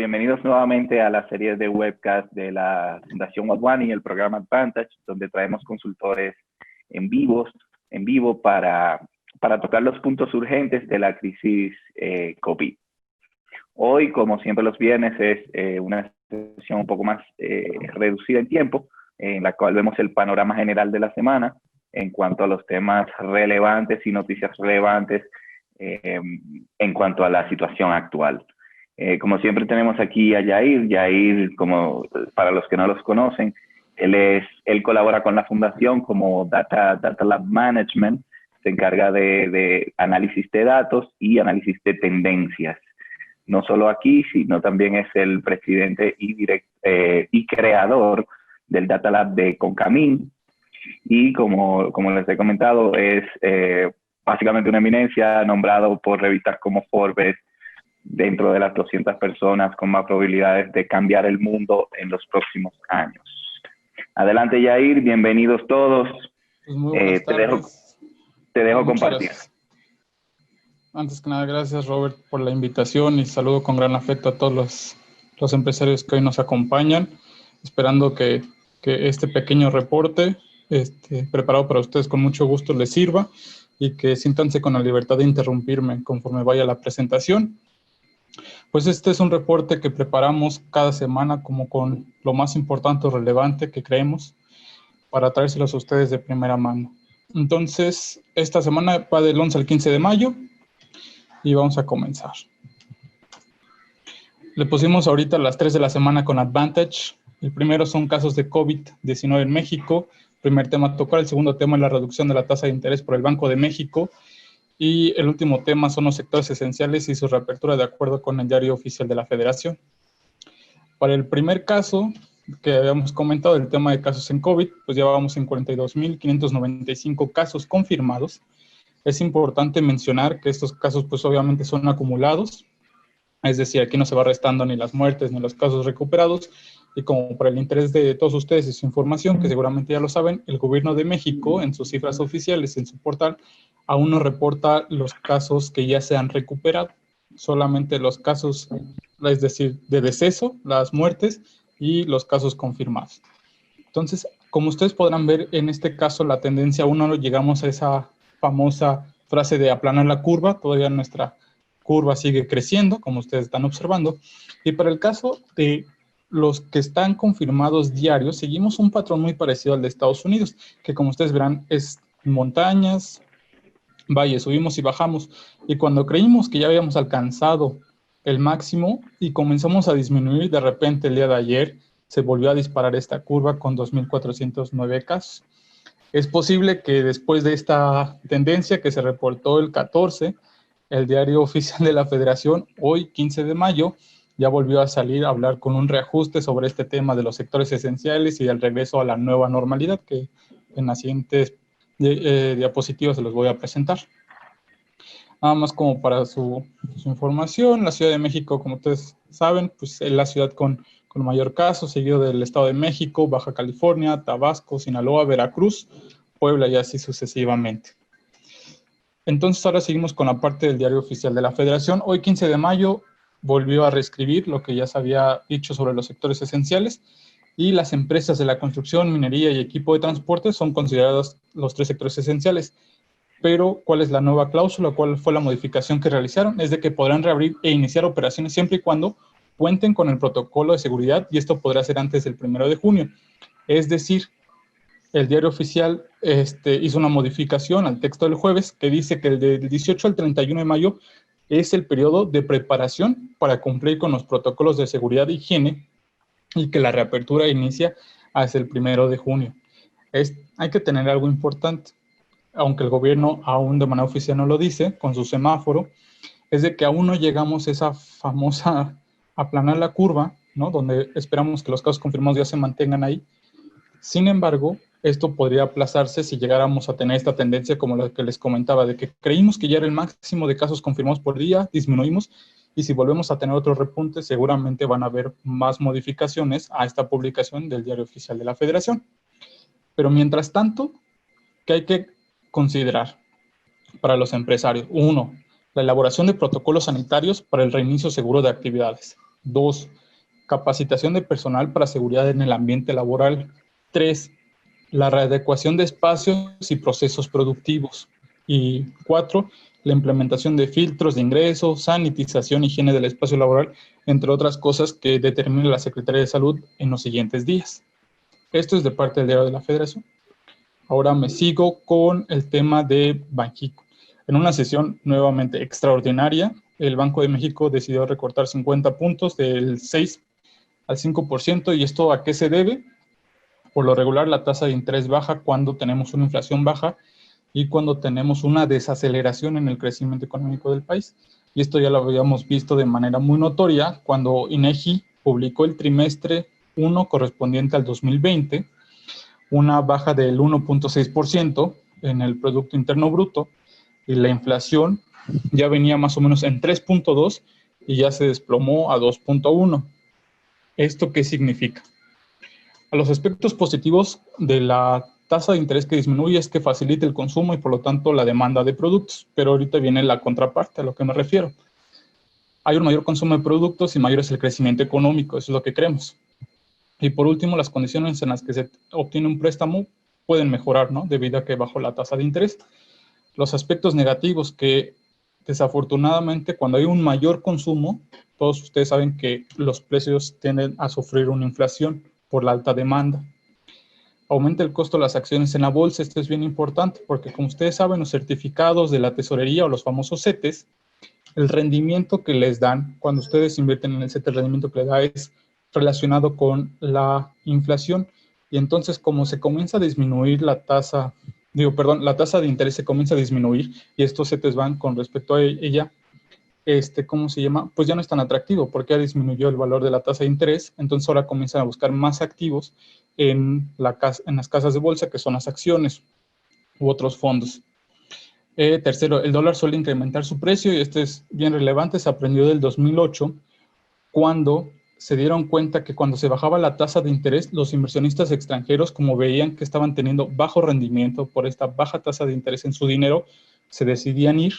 bienvenidos nuevamente a la serie de webcast de la Fundación Wadhwani y el programa Advantage, donde traemos consultores en vivo para tocar los puntos urgentes de la crisis COVID. Hoy, como siempre los viernes, es una sesión un poco más reducida en tiempo, en la cual vemos el panorama general de la semana en cuanto a los temas relevantes y noticias relevantes en cuanto a la situación actual. Como siempre tenemos aquí a Yair. Yair, como para los que no los conocen, él colabora con la fundación como Data Lab Management, se encarga de análisis de datos y análisis de tendencias. No solo aquí, sino también es el presidente y creador del Data Lab de Concamín. Y como les he comentado, es básicamente una eminencia, nombrado por revistas como Forbes dentro de las 200 personas con más probabilidades de cambiar el mundo en los próximos años. Adelante, Yair, bienvenidos todos. Pues muy buenas tardes. Te dejo compartir. Gracias. Antes que nada, gracias, Robert, por la invitación y saludo con gran afecto a todos los empresarios que hoy nos acompañan, esperando que este pequeño reporte preparado para ustedes con mucho gusto les sirva y que siéntanse con la libertad de interrumpirme conforme vaya la presentación. Pues este es un reporte que preparamos cada semana como con lo más importante o relevante que creemos para traérselos a ustedes de primera mano. Entonces, esta semana va del 11 al 15 de mayo y vamos a comenzar. Le pusimos ahorita las 3 de la semana con Advantage. El primero son casos de COVID-19 en México. El primer tema a tocar. El segundo tema es la reducción de la tasa de interés por el Banco de México. Y el último tema son los sectores esenciales y su reapertura de acuerdo con el Diario Oficial de la Federación. Para el primer caso que habíamos comentado, el tema de casos en COVID, pues ya vamos en 42.595 casos confirmados. Es importante mencionar que estos casos pues obviamente son acumulados, es decir, aquí no se va restando ni las muertes ni los casos recuperados, y como por el interés de todos ustedes y su información, que seguramente ya lo saben, el Gobierno de México en sus cifras oficiales, en su portal, aún no reporta los casos que ya se han recuperado, solamente los casos, es decir, de deceso, las muertes y los casos confirmados. Entonces, como ustedes podrán ver, en este caso la tendencia aún no llegamos a esa famosa frase de aplanar la curva, todavía nuestra curva sigue creciendo, como ustedes están observando, y para el caso de los que están confirmados diarios, seguimos un patrón muy parecido al de Estados Unidos, que como ustedes verán es montañas, valles, subimos y bajamos, y cuando creímos que ya habíamos alcanzado el máximo y comenzamos a disminuir, de repente el día de ayer se volvió a disparar esta curva con 2.409 casos. Es posible que después de esta tendencia que se reportó el 14, el Diario Oficial de la Federación, hoy 15 de mayo, ya volvió a salir a hablar con un reajuste sobre este tema de los sectores esenciales y el regreso a la nueva normalidad, que en las siguientes diapositivas se los voy a presentar. Nada más como para su información, la Ciudad de México, como ustedes saben, pues es la ciudad con mayor caso, seguido del Estado de México, Baja California, Tabasco, Sinaloa, Veracruz, Puebla y así sucesivamente. Entonces ahora seguimos con la parte del Diario Oficial de la Federación. Hoy 15 de mayo volvió a reescribir lo que ya se había dicho sobre los sectores esenciales, y las empresas de la construcción, minería y equipo de transporte son considerados los 3 sectores esenciales. Pero, ¿cuál es la nueva cláusula? ¿Cuál fue la modificación que realizaron? Es de que podrán reabrir e iniciar operaciones siempre y cuando cuenten con el protocolo de seguridad, y esto podrá ser antes del 1 de junio. Es decir, el Diario Oficial hizo una modificación al texto del jueves que dice que el del 18 al 31 de mayo es el periodo de preparación para cumplir con los protocolos de seguridad e higiene, y que la reapertura inicia hasta el 1 de junio. Hay que tener algo importante, aunque el gobierno aún de manera oficial no lo dice, con su semáforo, es de que aún no llegamos a esa famosa aplanar la curva, ¿no? Donde esperamos que los casos confirmados ya se mantengan ahí. Sin embargo, esto podría aplazarse si llegáramos a tener esta tendencia como la que les comentaba, de que creímos que ya era el máximo de casos confirmados por día, disminuimos, y si volvemos a tener otro repunte, seguramente van a haber más modificaciones a esta publicación del Diario Oficial de la Federación. Pero mientras tanto, ¿qué hay que considerar para los empresarios? 1, la elaboración de protocolos sanitarios para el reinicio seguro de actividades. 2, capacitación de personal para seguridad en el ambiente laboral. 3, la readecuación de espacios y procesos productivos. Y 4, la implementación de filtros de ingreso, sanitización, higiene del espacio laboral, entre otras cosas que determine la Secretaría de Salud en los siguientes días. Esto es de parte del Diario de la Federación. Ahora me sigo con el tema de Banxico. En una sesión nuevamente extraordinaria, el Banco de México decidió recortar 50 puntos del 6 al 5%. ¿Y esto a qué se debe? Por lo regular, la tasa de interés baja cuando tenemos una inflación baja y cuando tenemos una desaceleración en el crecimiento económico del país. Y esto ya lo habíamos visto de manera muy notoria cuando INEGI publicó el trimestre 1 correspondiente al 2020, una baja del 1.6% en el Producto Interno Bruto, y la inflación ya venía más o menos en 3.2 y ya se desplomó a 2.1. ¿Esto qué significa? A los aspectos positivos de la tasa de interés que disminuye es que facilita el consumo y por lo tanto la demanda de productos, pero ahorita viene la contraparte, a lo que me refiero. Hay un mayor consumo de productos y mayor es el crecimiento económico, eso es lo que queremos. Y por último, las condiciones en las que se obtiene un préstamo pueden mejorar, ¿no? Debido a que bajó la tasa de interés. Los aspectos negativos que desafortunadamente cuando hay un mayor consumo, todos ustedes saben que los precios tienden a sufrir una inflación por la alta demanda. Aumenta el costo de las acciones en la bolsa. Esto es bien importante porque, como ustedes saben, los certificados de la tesorería o los famosos CETES, el rendimiento que les dan cuando ustedes invierten en el CETES, el rendimiento que les da es relacionado con la inflación. Y entonces, como se comienza a disminuir la tasa de interés se comienza a disminuir y estos CETES van con respecto a ella, ¿cómo se llama? Pues ya no es tan atractivo porque ya disminuyó el valor de la tasa de interés, entonces ahora comienzan a buscar más activos en las casas de bolsa, que son las acciones u otros fondos. Tercero, el dólar suele incrementar su precio y esto es bien relevante, se aprendió del 2008, cuando se dieron cuenta que cuando se bajaba la tasa de interés, los inversionistas extranjeros, como veían que estaban teniendo bajo rendimiento por esta baja tasa de interés en su dinero, se decidían ir,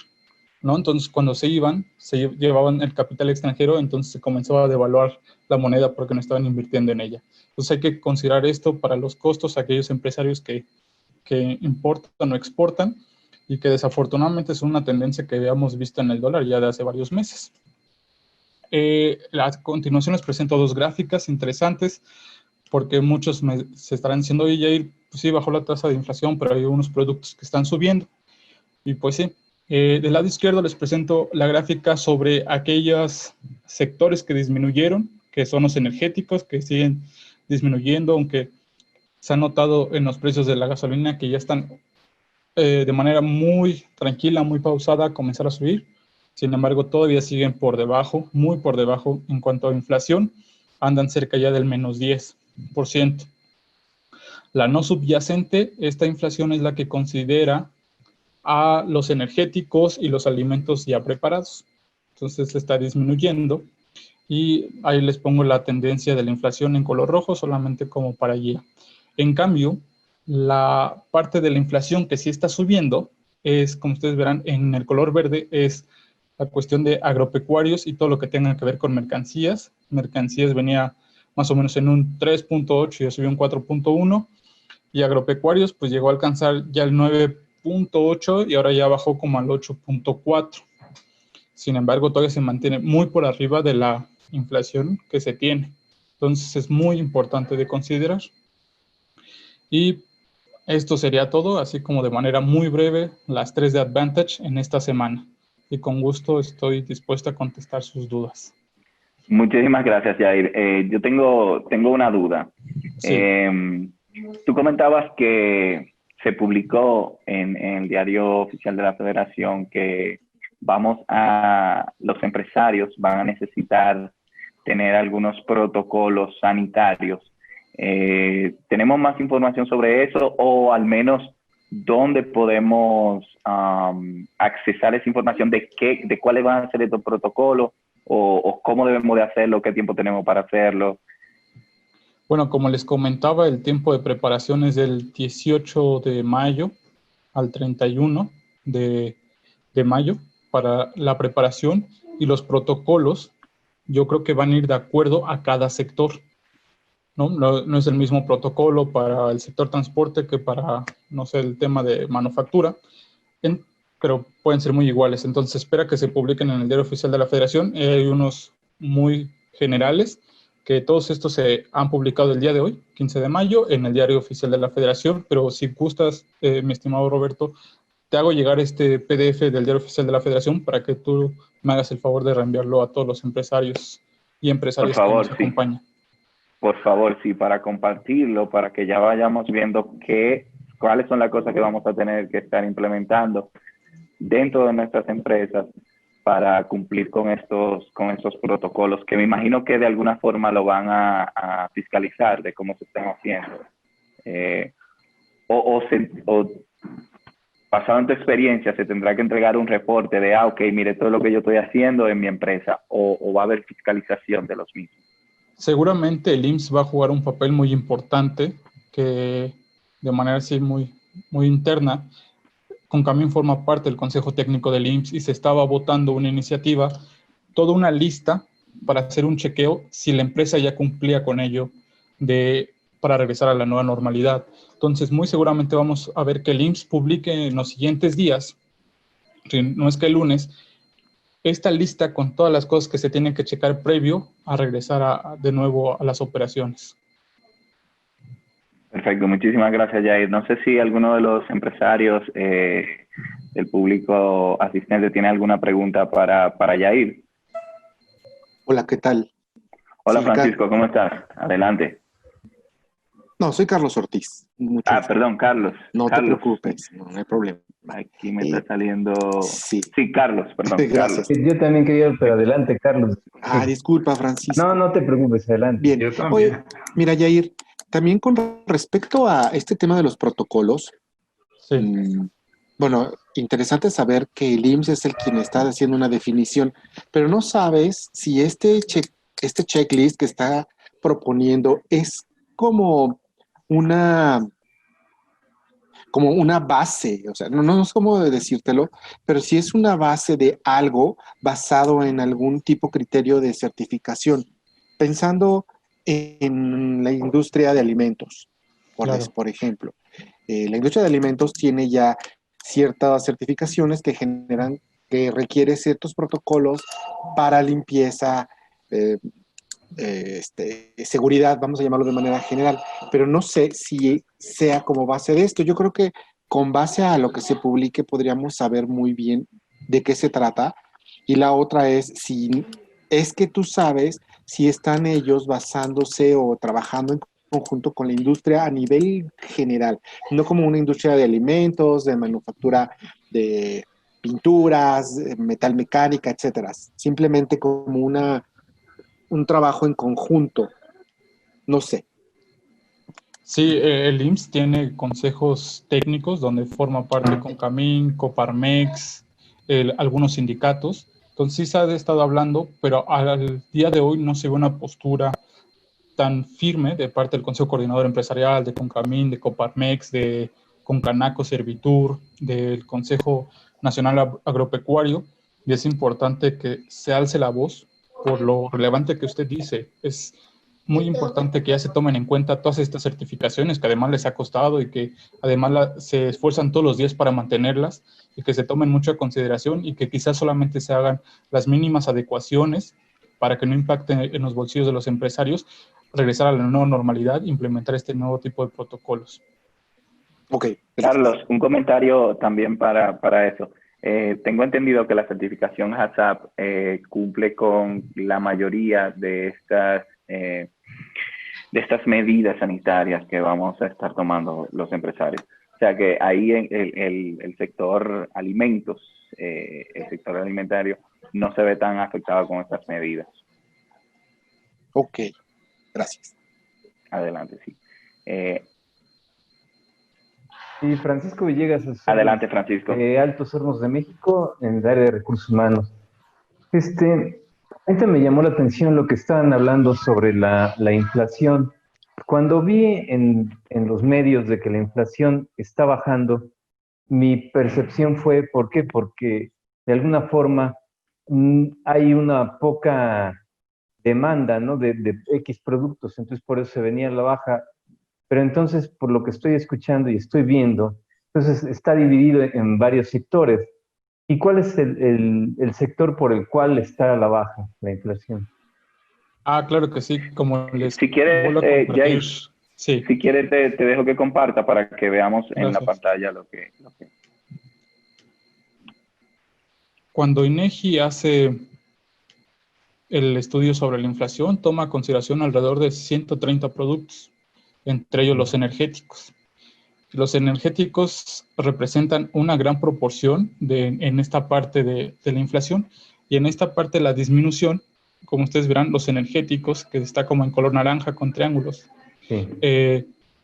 ¿no? Entonces, cuando se iban, se llevaban el capital extranjero, entonces se comenzó a devaluar la moneda porque no estaban invirtiendo en ella. Entonces, hay que considerar esto para los costos, aquellos empresarios que importan o exportan y que desafortunadamente es una tendencia que habíamos visto en el dólar ya de hace varios meses. A continuación les presento dos gráficas interesantes porque muchos se estarán diciendo, oye, Jair, pues sí, bajó la tasa de inflación, pero hay unos productos que están subiendo. Y pues sí, del lado izquierdo les presento la gráfica sobre aquellos sectores que disminuyeron, que son los energéticos, que siguen disminuyendo, aunque se ha notado en los precios de la gasolina que ya están de manera muy tranquila, muy pausada, a comenzar a subir. Sin embargo, todavía siguen por debajo, muy por debajo en cuanto a inflación, andan cerca ya del menos 10%. La no subyacente, esta inflación es la que considera a los energéticos y los alimentos ya preparados. Entonces está disminuyendo y ahí les pongo la tendencia de la inflación en color rojo solamente como para guía. En cambio, la parte de la inflación que sí está subiendo es, como ustedes verán, en el color verde es la cuestión de agropecuarios y todo lo que tenga que ver con mercancías. Mercancías venía más o menos en un 3.8 y ya subió un 4.1 y agropecuarios pues llegó a alcanzar ya el 9.8 y ahora ya bajó como al 8.4. Sin embargo, todavía se mantiene muy por arriba de la inflación que se tiene. Entonces es muy importante de considerar. Y esto sería todo, así como de manera muy breve, las 3 de Advantage en esta semana. Y con gusto estoy dispuesto a contestar sus dudas. Muchísimas gracias, Jair. Yo tengo una duda. Sí. Tú comentabas que se publicó en el Diario Oficial de la Federación que los empresarios van a necesitar tener algunos protocolos sanitarios. ¿Tenemos más información sobre eso o al menos dónde podemos accesar esa información de cuáles van a ser estos protocolos o cómo debemos de hacerlo, qué tiempo tenemos para hacerlo? Bueno, como les comentaba, el tiempo de preparación es del 18 de mayo al 31 de mayo para la preparación y los protocolos yo creo que van a ir de acuerdo a cada sector, ¿no? No es el mismo protocolo para el sector transporte que para, no sé, el tema de manufactura, pero pueden ser muy iguales. Entonces, espera que se publiquen en el Diario Oficial de la Federación. Hay unos muy generales, que todos estos se han publicado el día de hoy, 15 de mayo, en el Diario Oficial de la Federación, pero si gustas, mi estimado Roberto, te hago llegar este PDF del Diario Oficial de la Federación para que tú me hagas el favor de reenviarlo a todos los empresarios y Por empresarias que nos favor, sí. acompañan. Por favor, sí, para compartirlo, para que ya vayamos viendo cuáles son las cosas que vamos a tener que estar implementando dentro de nuestras empresas para cumplir con estos protocolos, que me imagino que de alguna forma lo van a fiscalizar de cómo se están haciendo. O basado en tu experiencia, se tendrá que entregar un reporte de, ok, mire todo lo que yo estoy haciendo en mi empresa, o va a haber fiscalización de los mismos. Seguramente el IMSS va a jugar un papel muy importante, que de manera así muy interna, Concamín forma parte del Consejo Técnico del IMSS y se estaba votando una iniciativa, toda una lista para hacer un chequeo si la empresa ya cumplía con ello para regresar a la nueva normalidad. Entonces, muy seguramente vamos a ver que el IMSS publique en los siguientes días, si no es que el lunes, esta lista con todas las cosas que se tienen que checar previo a regresar de nuevo a las operaciones. Perfecto, muchísimas gracias, Jair. No sé si alguno de los empresarios del público asistente tiene alguna pregunta para Jair. Hola, ¿qué tal? Hola, sí, Francisco, ¿cómo estás? Adelante. No, soy Carlos Ortiz. Perdón, Carlos. No Carlos. te preocupes, no hay problema. Aquí me está saliendo... Sí, Carlos, perdón. Gracias. Carlos. Yo también quería, pero adelante, Carlos. Disculpa, Francisco. No te preocupes, adelante. Bien. Oye, mira, Jair, también con respecto a este tema de los protocolos, sí. Bueno, interesante saber que el IMSS es el quien está haciendo una definición, pero no sabes si este checklist que está proponiendo es como una base, o sea, no es como decírtelo, pero sí es una base de algo basado en algún tipo criterio de certificación, pensando en la industria de alimentos, por ejemplo. La industria de alimentos tiene ya ciertas certificaciones que requiere ciertos protocolos para limpieza, seguridad, vamos a llamarlo de manera general, pero no sé si sea como base de esto. Yo creo que con base a lo que se publique podríamos saber muy bien de qué se trata. Y la otra es si es que tú sabes si están ellos basándose o trabajando en conjunto con la industria a nivel general, no como una industria de alimentos, de manufactura de pinturas, metal mecánica, etcétera. Simplemente como un trabajo en conjunto. No sé. Sí, el IMSS tiene consejos técnicos donde forma parte Concamín, Coparmex, algunos sindicatos. Entonces sí se ha estado hablando, pero al día de hoy no se ve una postura tan firme de parte del Consejo Coordinador Empresarial, de Concamín, de Coparmex, de Concanaco Servitur, del Consejo Nacional Agropecuario, y es importante que se alce la voz por lo relevante que usted dice. Es muy importante que ya se tomen en cuenta todas estas certificaciones que además les ha costado y que además se esfuerzan todos los días para mantenerlas, y que se tomen mucho en consideración y que quizás solamente se hagan las mínimas adecuaciones para que no impacten en los bolsillos de los empresarios, regresar a la nueva normalidad, implementar este nuevo tipo de protocolos. Ok. Carlos, un comentario también para eso. Tengo entendido que la certificación HACCP cumple con la mayoría de estas medidas sanitarias que vamos a estar tomando los empresarios. O sea que ahí el sector alimentos, el sector alimentario, no se ve tan afectado con estas medidas. Ok, gracias. Adelante, sí. Sí, Francisco Villegas. Adelante, Francisco. Altos Hornos de México, en el área de recursos humanos. Ahorita me llamó la atención lo que estaban hablando sobre la inflación. Cuando vi en los medios de que la inflación está bajando, mi percepción fue, ¿por qué? Porque de alguna forma hay una poca demanda, ¿no? De X productos, entonces por eso se venía a la baja. Pero entonces, por lo que estoy escuchando y estoy viendo, entonces está dividido en varios sectores. ¿Y cuál es el sector por el cual está a la baja la inflación? Claro que sí, como les Si quieres, vuelvo a compartir. Jay, Sí, si quieres te dejo que comparta para que veamos en la gracias. pantalla lo que... Cuando INEGI hace el estudio sobre la inflación, toma a consideración alrededor de 130 productos, entre ellos los energéticos. Los energéticos representan una gran proporción en esta parte de la inflación, y en esta parte de la disminución, como ustedes verán, los energéticos, que está como en color naranja con triángulos, Sí.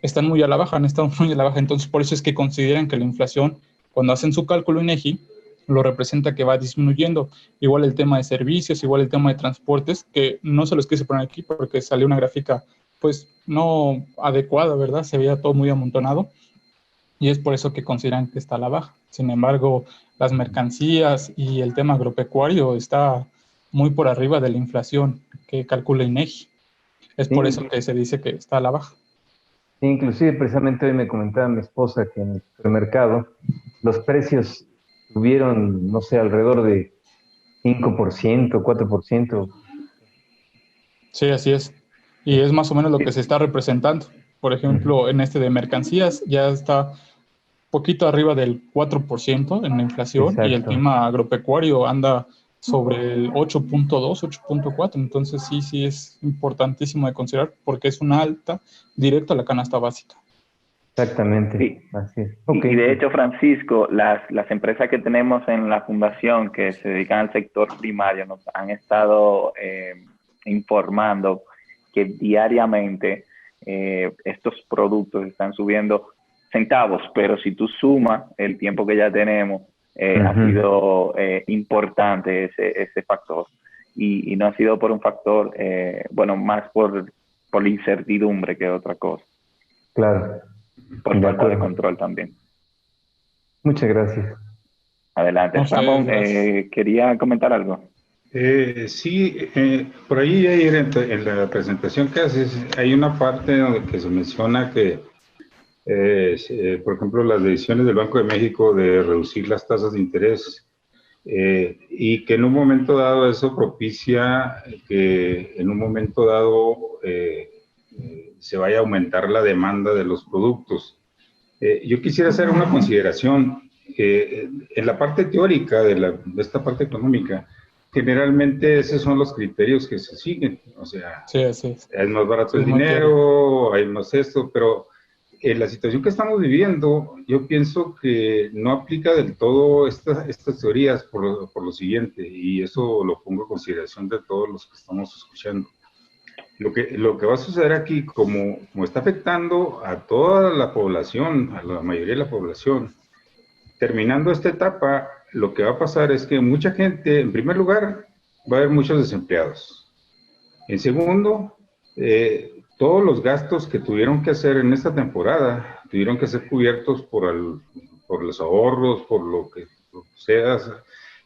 están muy a la baja, han estado muy a la baja. Entonces, por eso es que consideran que la inflación, cuando hacen su cálculo INEGI, lo representa que va disminuyendo. Igual el tema de servicios, igual el tema de transportes, que no se los quise poner aquí porque salió una gráfica pues no adecuada, ¿verdad? Se veía todo muy amontonado, y es por eso que consideran que está a la baja. Sin embargo, las mercancías y el tema agropecuario está muy por arriba de la inflación que calcula INEGI. Es por eso que se dice que está a la baja. Inclusive, precisamente hoy me comentaba mi esposa que en el supermercado los precios subieron, no sé, alrededor de 5%, 4%. Sí, así es. Y es más o menos lo que se está representando. Por ejemplo, en este de mercancías ya está poquito arriba del 4% en la inflación. Exacto. Y el tema agropecuario anda sobre el 8.2, 8.4. Entonces sí es importantísimo de considerar porque es una alta directa a la canasta básica. Exactamente. Sí. Así es. Okay. Y de hecho, Francisco, las empresas que tenemos en la fundación que se dedican al sector primario nos han estado informando que diariamente estos productos están subiendo centavos, pero si tú sumas el tiempo que ya tenemos, ha sido importante ese factor. Y no ha sido por un factor, más por la incertidumbre que otra cosa. Claro. Por falta de control también. Muchas gracias. Adelante, Ramón, quería comentar algo. Sí, por ahí en la presentación que haces, hay una parte donde que se menciona que, por ejemplo, las decisiones del Banco de México de reducir las tasas de interés y que en un momento dado eso propicia que en un momento dado se vaya a aumentar la demanda de los productos. Yo quisiera hacer una consideración. En la parte teórica de esta parte económica, generalmente esos son los criterios que se siguen. O sea, sí, es más barato el dinero, hay más esto, pero en la situación que estamos viviendo, yo pienso que no aplica del todo estas teorías por lo siguiente, y eso lo pongo a consideración de todos los que estamos escuchando. Lo que va a suceder aquí, como está afectando a toda la población, a la mayoría de la población, terminando esta etapa, lo que va a pasar es que mucha gente, en primer lugar, va a haber muchos desempleados. En segundo, todos los gastos que tuvieron que hacer en esta temporada, tuvieron que ser cubiertos por los ahorros, por lo que sea,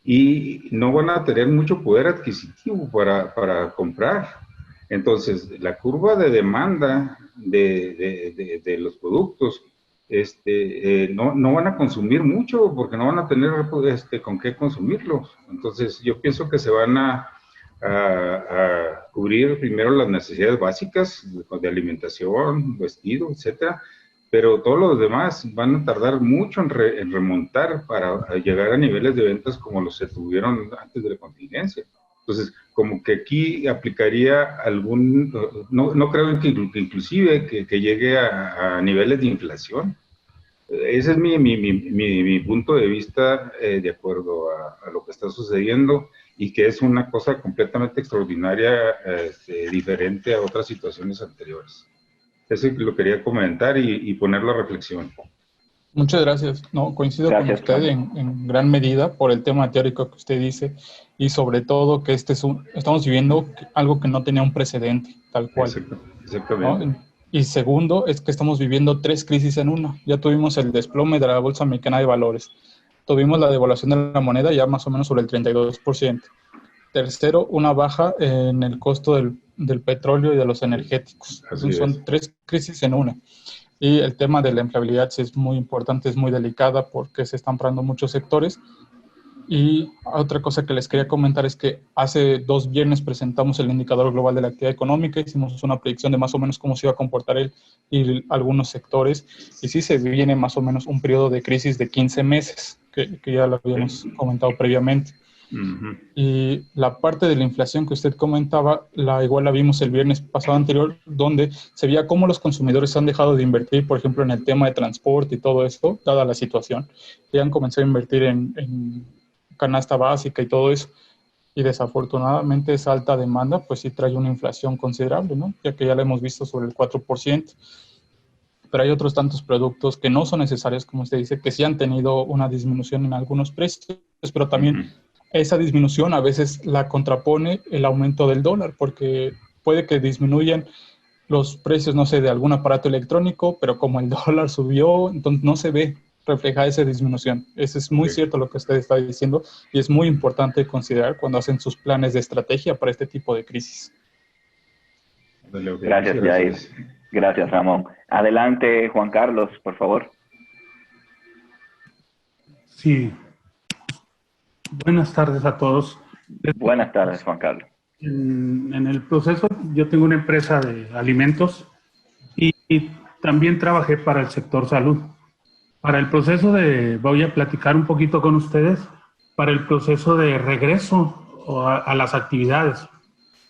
y no van a tener mucho poder adquisitivo para comprar. Entonces, la curva de demanda de los productos no van a consumir mucho porque no van a tener con qué consumirlos. Entonces, yo pienso que se van a cubrir primero las necesidades básicas de alimentación, vestido, etcétera, pero todos los demás van a tardar mucho en remontar para llegar a niveles de ventas como los se tuvieron antes de la contingencia. Entonces, como que aquí aplicaría no creo que inclusive que llegue a niveles de inflación. Ese es mi punto de vista de acuerdo a lo que está sucediendo y que es una cosa completamente extraordinaria, diferente a otras situaciones anteriores. Eso lo quería comentar y ponerlo a reflexión. Muchas gracias. No, coincido con usted en gran medida por el tema teórico que usted dice y sobre todo que estamos viviendo algo que no tenía un precedente, tal cual. Exactamente. ¿No? Y segundo, es que estamos viviendo 3 crisis en una. Ya tuvimos el desplome de la Bolsa Mexicana de Valores. Tuvimos la devaluación de la moneda ya más o menos sobre el 32%. Tercero, una baja en el costo del petróleo y de los energéticos. Son 3 crisis en una. Y el tema de la empleabilidad sí es muy importante, es muy delicada porque se están parando muchos sectores. Y otra cosa que les quería comentar es que hace 2 viernes presentamos el indicador global de la actividad económica, hicimos una predicción de más o menos cómo se iba a comportar y algunos sectores, y sí se viene más o menos un periodo de crisis de 15 meses, que ya lo habíamos comentado previamente. Uh-huh. Y la parte de la inflación que usted comentaba, igual la vimos el viernes pasado anterior, donde se veía cómo los consumidores han dejado de invertir, por ejemplo, en el tema de transporte y todo esto, dada la situación, y han comenzado a invertir en canasta básica y todo eso, y desafortunadamente esa alta demanda pues sí trae una inflación considerable, ¿no? Ya que ya la hemos visto sobre el 4%, pero hay otros tantos productos que no son necesarios, como usted dice, que sí han tenido una disminución en algunos precios, pero también esa disminución a veces la contrapone el aumento del dólar, porque puede que disminuyan los precios, no sé, de algún aparato electrónico, pero como el dólar subió, entonces no se ve reflejada esa disminución. Eso es muy cierto lo que usted está diciendo y es muy importante considerar cuando hacen sus planes de estrategia para este tipo de crisis. Gracias, Jair. Gracias, Ramón. Adelante, Juan Carlos, por favor. Sí. Buenas tardes a todos. Buenas tardes, Juan Carlos. En el proceso, yo tengo una empresa de alimentos y también trabajé para el sector salud. Para el proceso voy a platicar un poquito con ustedes, para el proceso de regreso a las actividades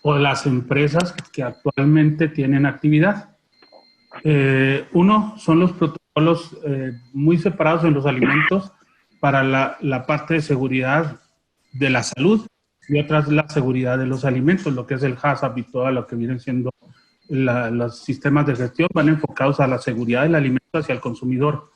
o de las empresas que actualmente tienen actividad. Uno son los protocolos muy separados en los alimentos para la parte de seguridad de la salud y otra es la seguridad de los alimentos, lo que es el HACCP y todo lo que vienen siendo los sistemas de gestión van enfocados a la seguridad del alimento hacia el consumidor.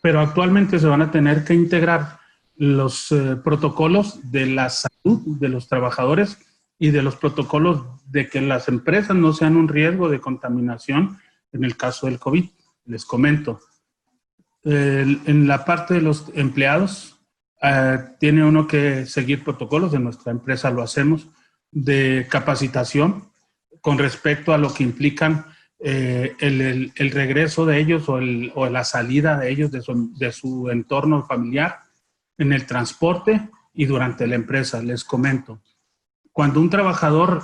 Pero actualmente se van a tener que integrar los protocolos de la salud de los trabajadores y de los protocolos de que las empresas no sean un riesgo de contaminación en el caso del COVID. Les comento. En la parte de los empleados, tiene uno que seguir protocolos, en nuestra empresa lo hacemos, de capacitación con respecto a lo que implican el regreso de ellos o la salida de ellos de su entorno familiar en el transporte y durante la empresa. Les comento, cuando un trabajador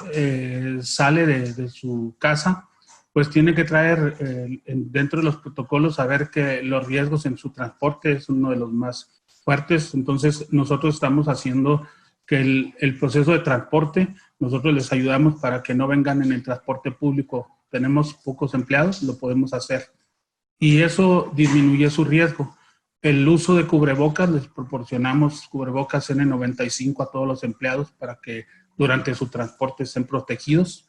sale de su casa, pues tiene que traer dentro de los protocolos saber que los riesgos en su transporte es uno de los más fuertes. Entonces nosotros estamos haciendo que el proceso de transporte, nosotros les ayudamos para que no vengan en el transporte público. Tenemos pocos empleados, lo podemos hacer. Y eso disminuye su riesgo. El uso de cubrebocas, les proporcionamos cubrebocas N95 a todos los empleados para que durante su transporte estén protegidos.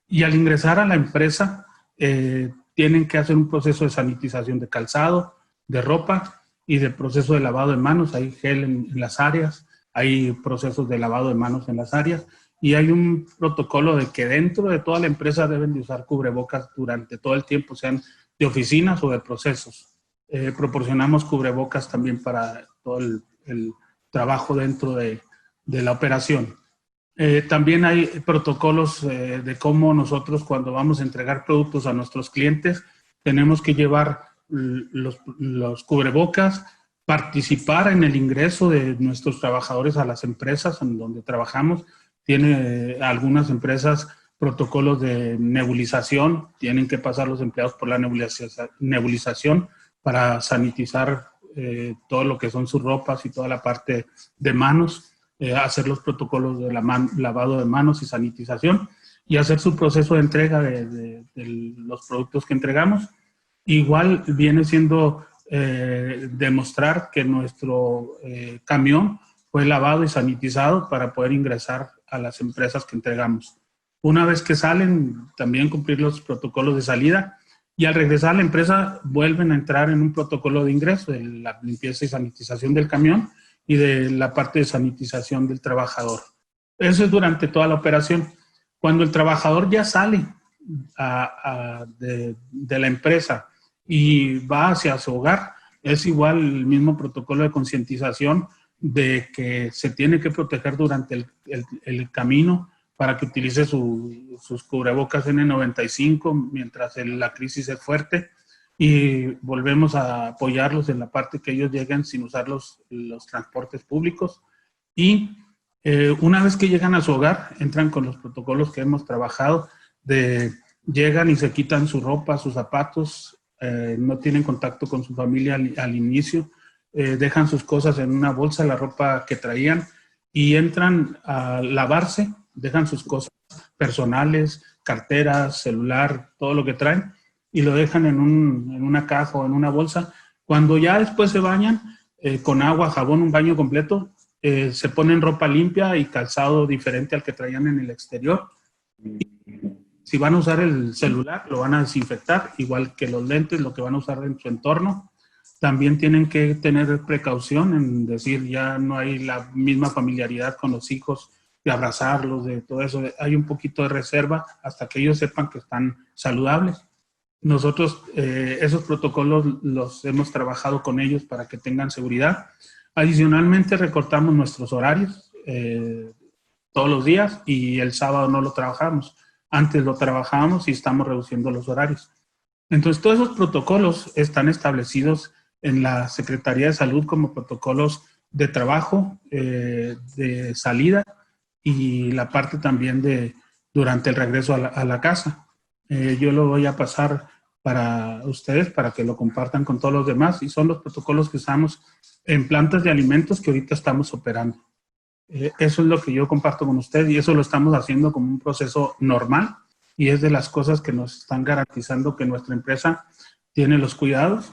Y al ingresar a la empresa, tienen que hacer un proceso de sanitización de calzado, de ropa y de proceso de lavado de manos. Hay gel en las áreas, hay procesos de lavado de manos en las áreas y hay un protocolo de que dentro de toda la empresa deben de usar cubrebocas durante todo el tiempo, sean de oficinas o de procesos. Proporcionamos cubrebocas también para todo el trabajo dentro de la operación. También hay protocolos de cómo nosotros cuando vamos a entregar productos a nuestros clientes tenemos que llevar los cubrebocas, participar en el ingreso de nuestros trabajadores a las empresas en donde trabajamos. Tiene algunas empresas protocolos de nebulización, tienen que pasar los empleados por la nebulización para sanitizar todo lo que son sus ropas y toda la parte de manos. Hacer los protocolos de lavado de manos y sanitización y hacer su proceso de entrega de los productos que entregamos. Igual viene siendo demostrar que nuestro camión fue lavado y sanitizado para poder ingresar a las empresas que entregamos. Una vez que salen, también cumplir los protocolos de salida y al regresar a la empresa vuelven a entrar en un protocolo de ingreso de la limpieza y sanitización del camión y de la parte de sanitización del trabajador. Eso es durante toda la operación. Cuando el trabajador ya sale de la empresa y va hacia su hogar, es igual el mismo protocolo de concientización de que se tiene que proteger durante el camino para que utilice sus cubrebocas N95 mientras la crisis es fuerte, y volvemos a apoyarlos en la parte que ellos lleguen sin usar los transportes públicos. Y una vez que llegan a su hogar, entran con los protocolos que hemos trabajado, llegan y se quitan su ropa, sus zapatos, no tienen contacto con su familia al inicio, dejan sus cosas en una bolsa, la ropa que traían, y entran a lavarse, dejan sus cosas personales, carteras, celular, todo lo que traen, y lo dejan en una caja o en una bolsa. Cuando ya después se bañan, con agua, jabón, un baño completo, se ponen ropa limpia y calzado diferente al que traían en el exterior. Si van a usar el celular, lo van a desinfectar, igual que los lentes, lo que van a usar en su entorno. También tienen que tener precaución en decir, ya no hay la misma familiaridad con los hijos, de abrazarlos, de todo eso. Hay un poquito de reserva hasta que ellos sepan que están saludables. Nosotros esos protocolos los hemos trabajado con ellos para que tengan seguridad. Adicionalmente, recortamos nuestros horarios todos los días, y el sábado no lo trabajamos. Antes lo trabajábamos y estamos reduciendo los horarios. Entonces, todos esos protocolos están establecidos en la Secretaría de Salud como protocolos de trabajo, de salida, y la parte también de durante el regreso a la casa. Yo lo voy a pasar para ustedes para que lo compartan con todos los demás, y son los protocolos que usamos en plantas de alimentos que ahorita estamos operando. Eso es lo que yo comparto con ustedes, y eso lo estamos haciendo como un proceso normal, y es de las cosas que nos están garantizando que nuestra empresa tiene los cuidados,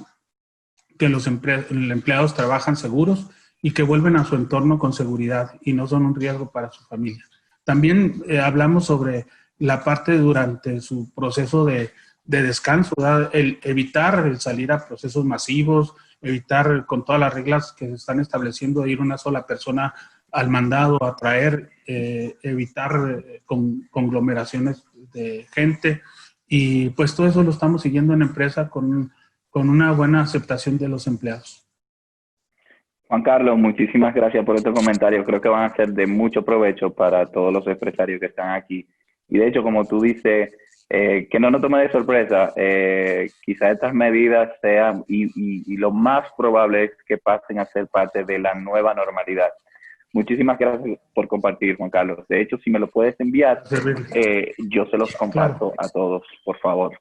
que los empleados trabajan seguros y que vuelven a su entorno con seguridad y no son un riesgo para su familia. También hablamos sobre la parte durante su proceso de descanso, ¿verdad? El evitar el salir a procesos masivos, evitar con todas las reglas que se están estableciendo ir una sola persona al mandado a traer, evitar conglomeraciones de gente, y pues todo eso lo estamos siguiendo en la empresa con una buena aceptación de los empleados. Juan Carlos, muchísimas gracias por estos comentarios. Creo que van a ser de mucho provecho para todos los empresarios que están aquí. Y de hecho, como tú dices, que no nos tome de sorpresa, quizás estas medidas sean, y lo más probable es que pasen a ser parte de la nueva normalidad. Muchísimas gracias por compartir, Juan Carlos. De hecho, si me lo puedes enviar, yo se los comparto a todos, por favor.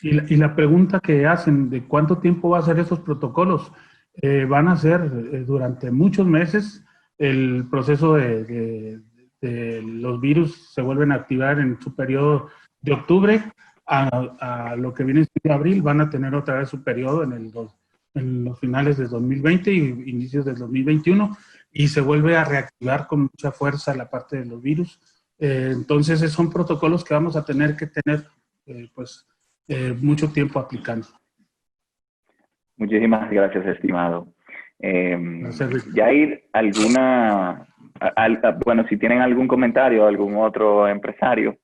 Y la pregunta que hacen de cuánto tiempo va a ser esos protocolos, van a ser durante muchos meses. El proceso de los virus se vuelven a activar en su periodo de octubre a lo que viene en abril. Van a tener otra vez su periodo en los finales de 2020 y inicios del 2021, y se vuelve a reactivar con mucha fuerza la parte de los virus. Entonces, son protocolos que vamos a tener que tener mucho tiempo aplicando. Muchísimas gracias, estimado. Yair, bueno, si tienen algún comentario, algún otro empresario,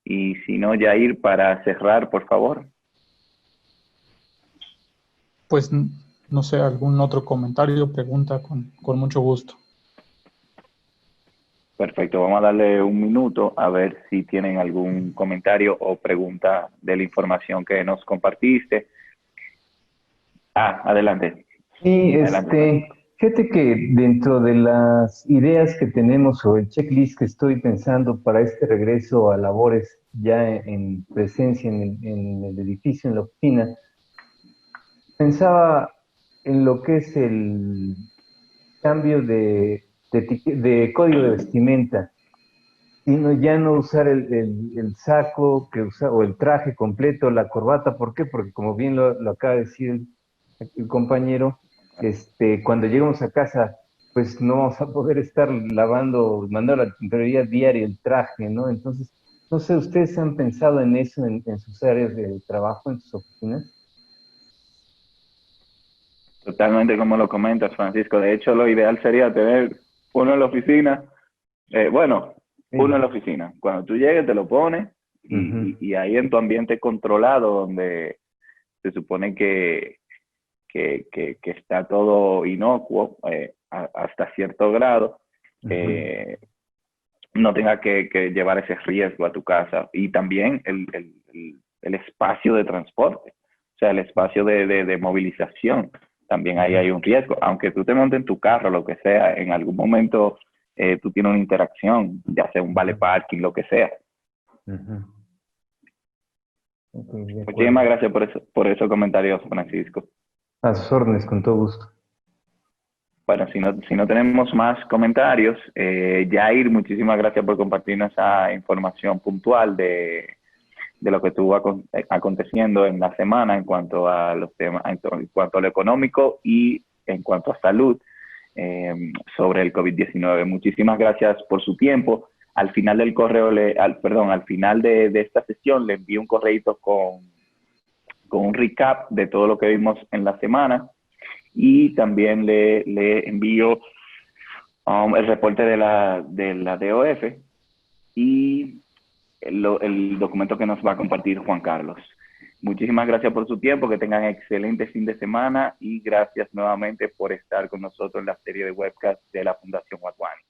y si no, Yair, para cerrar, por favor. Pues, no sé, algún otro comentario, pregunta, con mucho gusto. Perfecto, vamos a darle un minuto a ver si tienen algún comentario o pregunta de la información que nos compartiste. Adelante. Sí, fíjate que dentro de las ideas que tenemos o el checklist que estoy pensando para este regreso a labores ya en presencia en el edificio, en la oficina, pensaba en lo que es el cambio de código de vestimenta, sino ya no usar el saco o el traje completo, la corbata. ¿Por qué? Porque como bien lo acaba de decir el compañero, cuando lleguemos a casa, pues no vamos a poder estar mandando a la tintorería diaria el traje, ¿no? Entonces, no sé, ¿ustedes han pensado en eso en sus áreas de trabajo, en sus oficinas? Totalmente como lo comentas, Francisco. De hecho, lo ideal sería tener uno en la oficina. Uno en la oficina. Cuando tú llegues, te lo pones y ahí en tu ambiente controlado, donde se supone que que está todo inocuo hasta cierto grado, no tenga que llevar ese riesgo a tu casa. Y también el espacio de transporte, o sea, el espacio de movilización, también ahí hay un riesgo. Aunque tú te montes en tu carro, lo que sea, en algún momento tú tienes una interacción, ya sea un vale parking, lo que sea. Muchísimas gracias por esos comentarios, Francisco. A sus órdenes, con todo gusto. Bueno, si no tenemos más comentarios, Jair, muchísimas gracias por compartirnos esa información puntual de lo que estuvo aconteciendo en la semana en cuanto a los temas, en cuanto a lo económico y en cuanto a salud sobre el COVID-19. Muchísimas gracias por su tiempo. Al final del correo, al final de esta sesión le envío un correíto con un recap de todo lo que vimos en la semana, y también le envío el reporte de la DOF y el documento que nos va a compartir Juan Carlos. Muchísimas gracias por su tiempo, que tengan excelente fin de semana y gracias nuevamente por estar con nosotros en la serie de webcast de la Fundación Wadhwani.